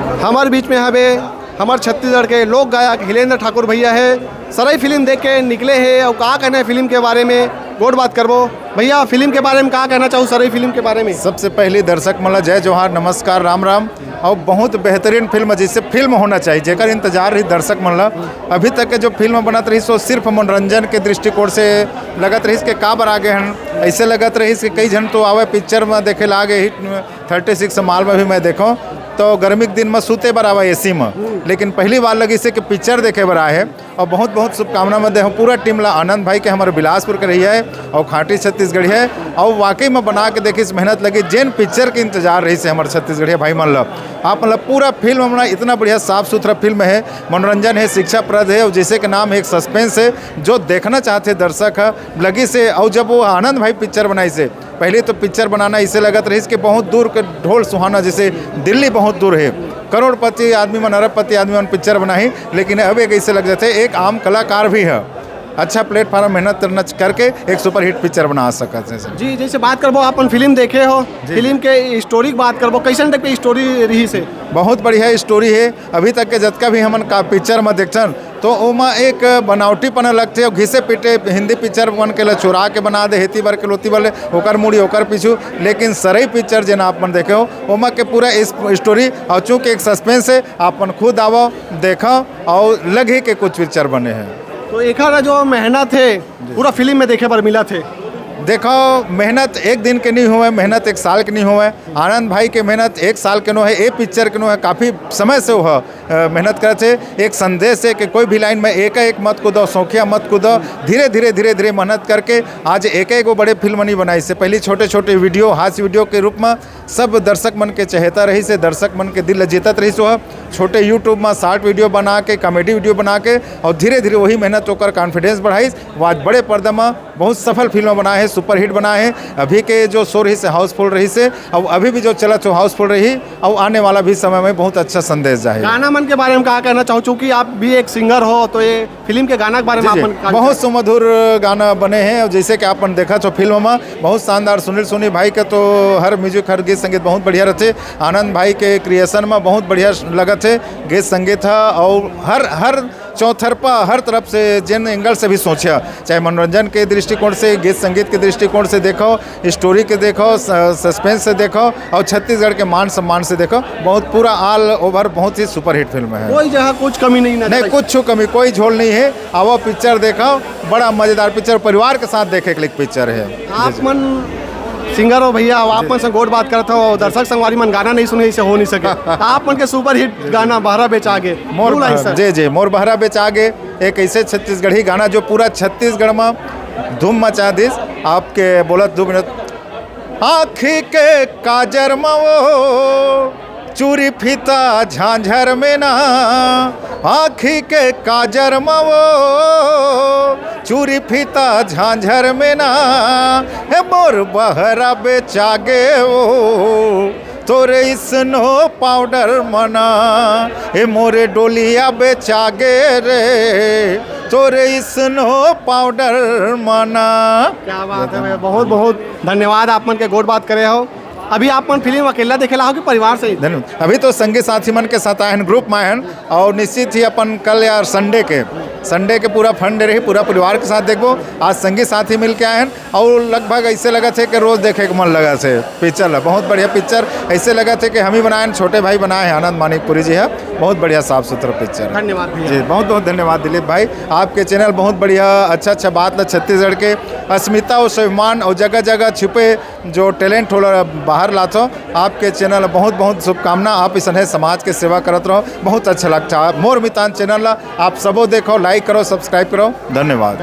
हमारे बीच में हमारे छत्तीसगढ़ के लोक गायक हिलेंद्र ठाकुर भैया है। सराई फिल्म देख के निकले हैं और कहा कहना है फिल्म के बारे में गोड बात करबो। भैया फिल्म के बारे में कहा कहना चाहूँ सराई फिल्म के बारे में? सबसे पहले दर्शक मला जय जोहार, नमस्कार, राम राम। और बहुत बेहतरीन फिल्म जैसे फिल्म होना चाहिए, जेकर इंतजार रही दर्शक मन ला। अभी तक के जो फिल्म बनत रही सो सिर्फ मनोरंजन के दृष्टिकोण से लगत रही के काबर आगे हैं। ऐसे लगत रही कि कई जन तो आवे पिक्चर में देखे ला आगे हिट 36 माल में भी मैं देखो तो गर्मी के दिन में सूते बर आवा एसी में, लेकिन पहली बार लगी से कि पिक्चर देखे बर आए है। और बहुत बहुत शुभकामना में दे पूरा टीम ला। आनंद भाई के हमारे बिलासपुर के रही है और खाटी छत्तीसगढ़ी है और वाकई में बना के देखी मेहनत लगी। जैन पिक्चर के इंतजार रही से हमारे छत्तीसगढ़ी भाई मन ला। आप मतलब पूरा फिल्म हमारा इतना बढ़िया साफ सुथरा फिल्म है, मनोरंजन है, शिक्षाप्रद है और जैसे के नाम है एक सस्पेंस है जो देखना चाहते दर्शक है लगी से। और जब वो आनंद भाई पिक्चर बनाई से पहले तो पिक्चर बनाना इसे लगत रही कि बहुत दूर के ढोल सुहाना, जैसे दिल्ली बहुत दूर है, करोड़पति आदमी में अरबपति आदमी में पिक्चर बनाई, लेकिन अब एक ऐसे लग जाते एक आम कलाकार भी है अच्छा प्लेटफॉर्म मेहनत करके एक सुपरहिट पिक्चर बना सकते हैं। जी जैसे बात करबो अपन फिल्म देखे हो, फिल्म के स्टोरी की बात करबो, कैसन तक स्टोरी रही से? बहुत बढ़िया स्टोरी है। अभी तक के जतका भी हमन का पिक्चर में देखन तो ओमा एक बनावटीपन लगते और घिसे पीटे हिंदी पिक्चर बन के चुरा के बना दे हेती बर के लोती वाले ओकर मुड़ी ओकर पीछू, लेकिन सराई पिक्चर जेना आपन देखे हो ओमा के पूरा स्टोरी और चूँकि एक सस्पेंस है आपन खुद आवो देखो और लगे के कुछ पिक्चर बने हैं। तो एक जो मेहनत है पूरा फिल्म में देखे पर मिला थे। देखो मेहनत एक दिन के नहीं हुए, मेहनत एक साल के नहीं हुए। आनंद भाई के मेहनत एक साल के नो है, एक पिक्चर के नो है, काफ़ी समय से वो मेहनत करे थे। एक संदेश है कि कोई भी लाइन में एक मत कूदो, सौखिया मत कूदो, धीरे धीरे मेहनत करके आज एक वो बड़े फिल्म नहीं बनाई से। पहले छोटे छोटे वीडियो हास्य वीडियो के रूप में सब दर्शक मन के चहेता रही से, दर्शक मन के दिल जीतत रही सो। छोटे यूट्यूब में शॉर्ट वीडियो बना के, कॉमेडी वीडियो बना के और धीरे वही मेहनत होकर कॉन्फिडेंस बढ़ाई। आज बड़े पर्दा में बहुत सफल फिल्म बनाए हैं, सुपरहिट बनाए हैं। अभी के जो शो रही से हाउसफुल रही से और अभी भी जो चला तो हाउसफुल रही और आने वाला भी समय में बहुत अच्छा संदेश जाए। गाना मन के बारे में कहा कहना चाहूँ, चूँकि आप भी एक सिंगर हो तो ये फिल्म के गाना के बारे में आप बहुत सुमधुर गाना बने हैं। और जैसे कि आपने देखा तो फिल्म में बहुत शानदार सुनील सोनी भाई का तो हर म्यूजिक हर गीत संगीत बहुत बढ़िया रहते। आनंद भाई के क्रिएशन में बहुत बढ़िया लगत है गीत संगीत है और हर चौथरपा हर तरफ से जिन एंगल से भी सोचा, चाहे मनोरंजन के दृष्टिकोण से, गीत संगीत के दृष्टिकोण से देखो, स्टोरी के देखो, सस्पेंस से देखो और छत्तीसगढ़ के मान सम्मान से देखो, बहुत पूरा ऑल ओवर बहुत ही सुपरहिट फिल्म है। कोई जगह कुछ कमी नहीं कुछ कमी कोई झोल नहीं है। आओ पिक्चर देखो, बड़ा मजेदार पिक्चर, परिवार के साथ देखे के लिए पिक्चर है। आप मन सिंगर हो भैया, आप मन से गोड बात करते हो, दर्शक संगवारी मन गाना नहीं सुने इसे हो नहीं सके। आप मन के सुपर हिट गाना बहरा बेच आगे मोर मोर बहरा बेच आगे एक ऐसे छत्तीसगढ़ी गाना जो पूरा छत्तीसगढ़ में धूम मचा दिस। आपके बोलत 2 मिनट आँखी के काजर में वो चूरी फीता झांझर में ना, आँखी के काजर में वो चूरी फीता झांझर में ना, हे मोर बहरा बेचागे वो तोरे स्नो पाउडर मना, हे मोरे डोलिया बेचागे रे तोरे स्नो पाउडर मना। क्या बात है, बहुत बहुत धन्यवाद आप मन के गोड बात करे हो। अभी आप मन फिल्म अकेला देखेला हो कि परिवार से? धन्यवाद। अभी तो संगी साथी मन के साथ आए ग्रुप में आए और निश्चित ही अपन कल यार संडे के पूरा फंड रही, पूरा परिवार के साथ देखो। आज संगी साथी मिल के आए हैं और लगभग ऐसे लगा थे कि रोज़ देखे के मन लगा थे पिक्चर है। बहुत बढ़िया पिक्चर, ऐसे लगा थे कि हम ही बनाए, छोटे भाई बनाए हैं, आनंद मानिकपुरी जी है। बहुत बढ़िया साफ सुथरा पिक्चर। धन्यवाद जी, बहुत बहुत धन्यवाद दिलीप भाई। आपके चैनल बहुत बढ़िया अच्छा बात है छत्तीसगढ़ के अस्मिता और स्वाभिमान और जगह जगह छुपे जो टैलेंट हो बाहर लातो। आपके चैनल बहुत बहुत शुभकामना। आप इस समाज के सेवा करत रहो, बहुत अच्छा लगता है। मोर मितान चैनल आप सबो देखो, लाइक करो, सब्सक्राइब करो। धन्यवाद।